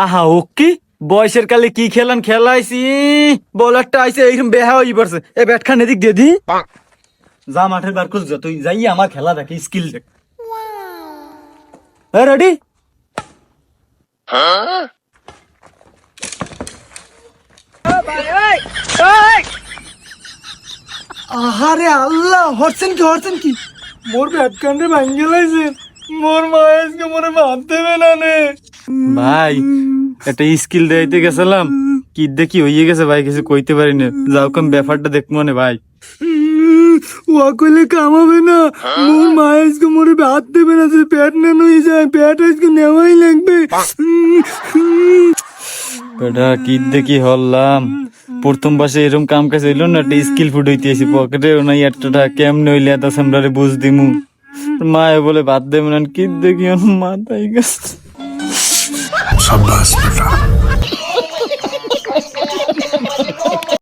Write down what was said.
আহা ও কি বয়সের কালে কি খেলান খেলাইছি বলারটা আইছে এইরকম বেহা হই পড়ছে এ ব্যাট খান এদিক দিয়ে দি যা মাঠের বার করছ তুই যাই আমার খেলা দেখে স্কিল দেখ রেডি আহারে আল্লাহ হরছেন কি মোর ব্যাট কান্ডে ভাঙ্গে লাইছে মোর মা আজকে মোরে ভাত দেবে না নে ভাই একটা স্কিল দেইতে গেছিলাম কি দেখি হইয়ে গেছে ভাই কিছু কইতে পারি না যাও কম ব্যাপারটা দেখ মনে ভাই ও কইলে কামাবে না মোর মা আজকে মোরে ভাত দেবে না যে পেট না নই যায় পেট আজকে নেওয়াই লাগবে বেটা কি দেখি হল্লাম প্রথম বাসে এরকম কাম কাজ হইল না একটা স্কিল ফুট হইতেছি পকেটে নাই একটা কেমনে হইলে এত সামরারে বুঝ দিমু মায়ে বলে ভাত দেবে না কি দেখি মাথায় গেছে शाबाश बेटा।